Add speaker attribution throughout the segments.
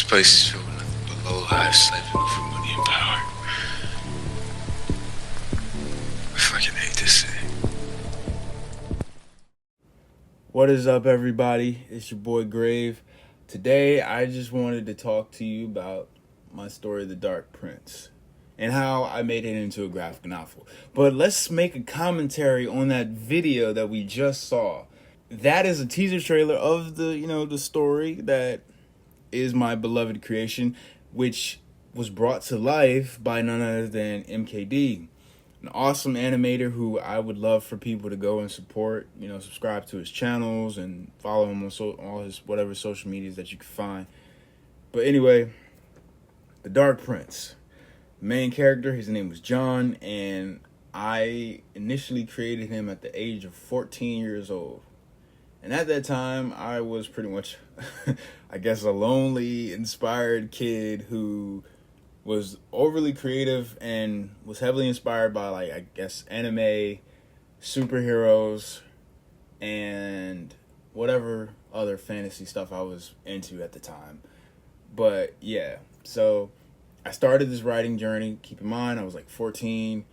Speaker 1: place is filled with nothing but low lives living for money and power. I fucking hate this city.
Speaker 2: What is up, everybody? It's your boy Grave. Today, I just wanted to talk to you about my story, The Dark Prince, and how I made it into a graphic novel. But let's make a commentary on that video that we just saw. That is a teaser trailer of the story that is my beloved creation, which was brought to life by none other than MKD, an awesome animator who I would love for people to go and support. Subscribe to his channels and follow him on all his whatever social medias that you can find. But anyway, The Dark Prince. The main character, his name was John, and I initially created him at the age of 14 years old. And at that time, I was pretty much, I guess, a lonely, inspired kid who was overly creative and was heavily inspired by, anime, superheroes, and whatever other fantasy stuff I was into at the time. But yeah, so I started this writing journey. Keep in mind, I was like 14.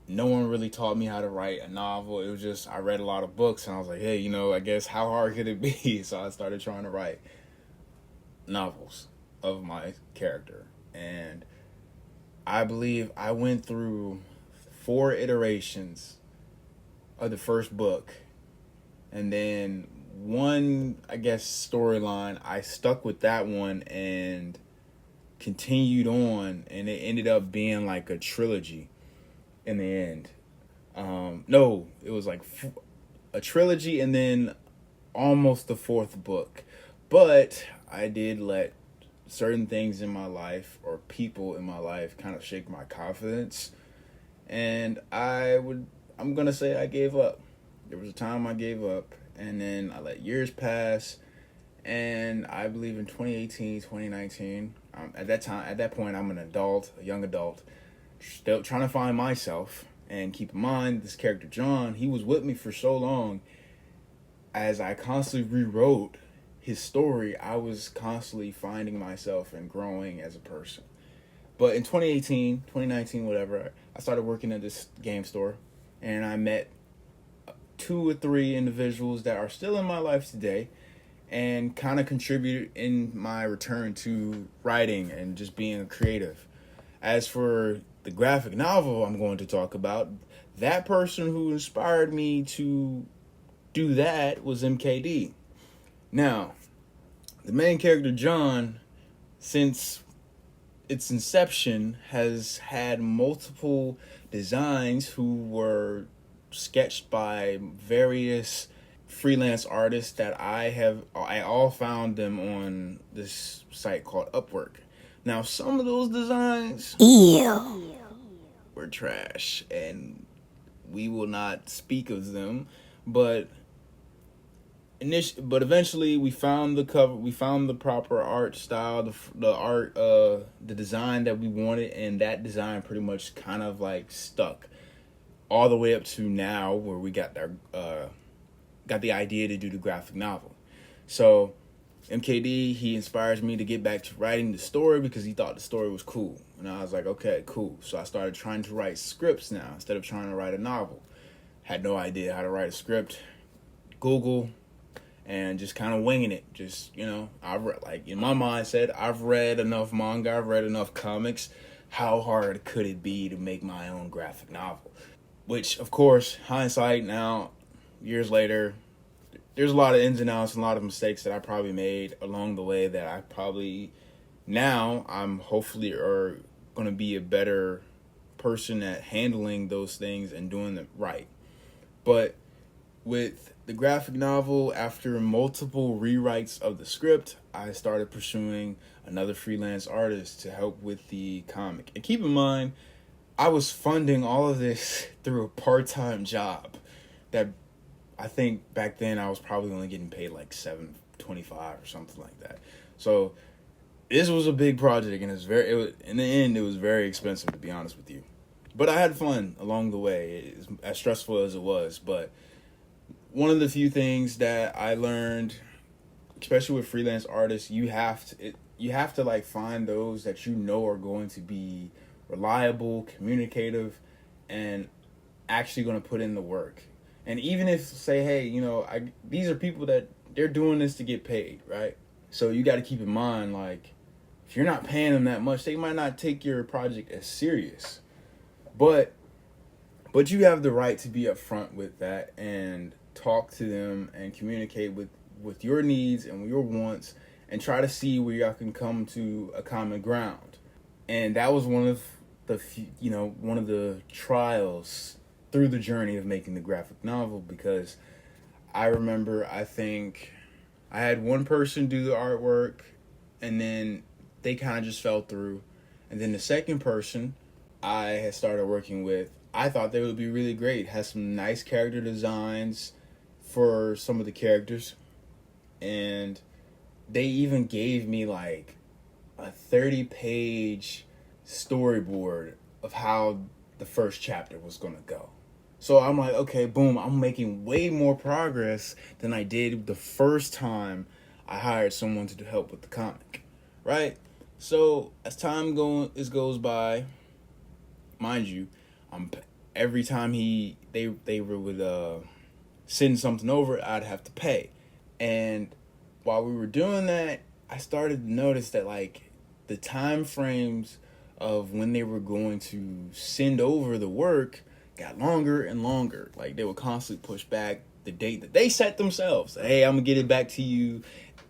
Speaker 2: No one really taught me how to write a novel. It was just, I read a lot of books and I was like, hey, I guess how hard could it be? So I started trying to write novels of my character. And I believe I went through 4 iterations of the first book. And then one, I guess, storyline, I stuck with that one and continued on. And it ended up being like a trilogy in the end. No, it was like a trilogy and then almost the 4th book. But I did let certain things in my life or people in my life kind of shake my confidence. And I'm going to say I gave up. There was a time I gave up, and then I let years pass. And I believe in 2018, 2019, at that point, I'm an adult, a young adult, still trying to find myself. And keep in mind, this character John, he was with me for so long. As I constantly rewrote his story, I was constantly finding myself and growing as a person. But in 2018, 2019, whatever, I started working at this game store, and I met 2 or 3 individuals that are still in my life today and kind of contributed in my return to writing and just being creative. As for the graphic novel I'm going to talk about, that person who inspired me to do that was MKD. Now, the main character John, since its inception, has had multiple designs who were sketched by various freelance artists that I all found them on this site called Upwork. Now, some of those designs were trash, and we will not speak of them. But eventually, we found the cover. We found the proper art style, the design that we wanted, and that design pretty much kind of like stuck all the way up to now, where we got the idea to do the graphic novel. So MKD, he inspires me to get back to writing the story because he thought the story was cool. And I was like, okay, cool. So I started trying to write scripts now instead of trying to write a novel. Had no idea how to write a script. Google, and just kind of winging it. Just, I've read, in my mindset, I've read enough manga, I've read enough comics. How hard could it be to make my own graphic novel? Which, of course, hindsight now, years later, there's a lot of ins and outs and a lot of mistakes that I probably made along the way that I probably, now I'm hopefully going to be a better person at handling those things and doing them right. But with the graphic novel, after multiple rewrites of the script, I started pursuing another freelance artist to help with the comic. And keep in mind, I was funding all of this through a part-time job that I think back then I was probably only getting paid like $7.25 or something like that. So this was a big project, and in the end, it was very expensive, to be honest with you. But I had fun along the way, as stressful as it was. But one of the few things that I learned, especially with freelance artists, you have to, you have to like find those that you know are going to be reliable, communicative, and actually going to put in the work. And even if say, hey, these are people that they're doing this to get paid, right? So you got to keep in mind, like, if you're not paying them that much, they might not take your project as serious. But you have the right to be upfront with that and talk to them and communicate with your needs and your wants and try to see where y'all can come to a common ground. And that was one of the trials through the journey of making the graphic novel, because I remember, I think I had one person do the artwork and then they kind of just fell through. And then the second person I had started working with, I thought they would be really great. Had some nice character designs for some of the characters. And they even gave me like a 30-page storyboard of how the first chapter was going to go. So I'm like, okay, boom, I'm making way more progress than I did the first time I hired someone to help with the comic, right? So as time goes by, mind you, every time they would send something over, I'd have to pay. And while we were doing that, I started to notice that like the time frames of when they were going to send over the work got longer and longer. Like they would constantly push back the date that they set themselves. Hey, I'm gonna get it back to you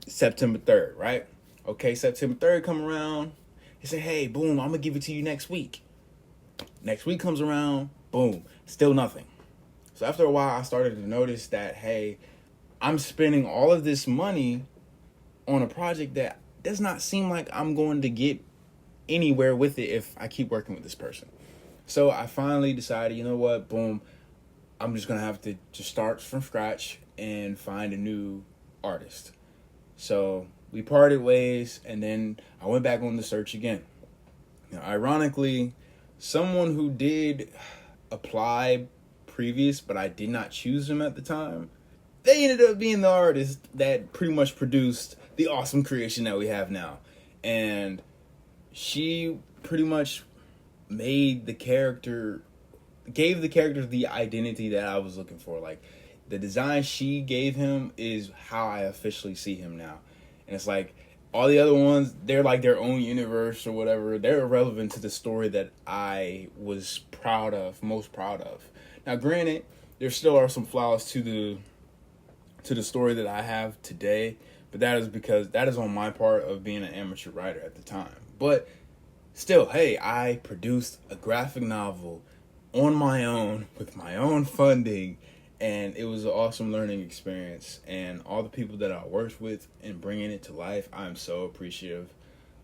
Speaker 2: September 3rd, right? Okay, September 3rd come around. They say, hey, boom, I'm gonna give it to you next week. Next week comes around, boom, still nothing. So after a while, I started to notice that, hey, I'm spending all of this money on a project that does not seem like I'm going to get anywhere with it if I keep working with this person. So I finally decided, you know what, boom, I'm just going to have to just start from scratch and find a new artist. So we parted ways, and then I went back on the search again. Now, ironically, someone who did apply previous, but I did not choose them at the time, they ended up being the artist that pretty much produced the awesome creation that we have now. And she pretty much gave the character the identity that I was looking for. Like, the design she gave him is how I officially see him now. And it's like, all the other ones, they're like their own universe or whatever. They're irrelevant to the story that I was most proud of. Now, granted, there still are some flaws to the story that I have today, but that is because that is on my part of being an amateur writer at the time. But still, hey, I produced a graphic novel on my own with my own funding, and it was an awesome learning experience. And all the people that I worked with in bringing it to life, I'm so appreciative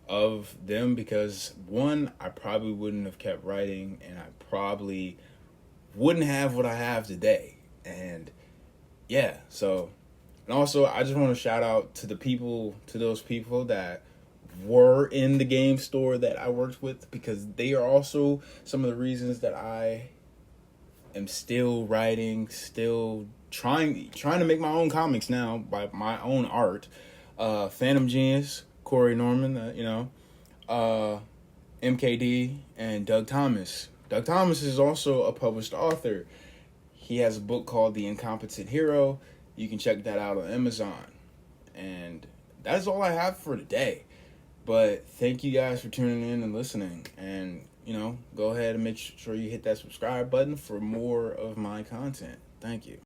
Speaker 2: of them, because one, I probably wouldn't have kept writing, and I probably wouldn't have what I have today. And yeah, so, and also I just want to shout out to those people that were in the game store that I worked with, because they are also some of the reasons that I am still writing, still trying to make my own comics now by my own art. Phantom Genius, Corey Norman, MKD, and Doug Thomas. Doug Thomas is also a published author. He has a book called The Incompetent Hero. You can check that out on Amazon. And that's all I have for today. But thank you guys for tuning in and listening. And, go ahead and make sure you hit that subscribe button for more of my content. Thank you.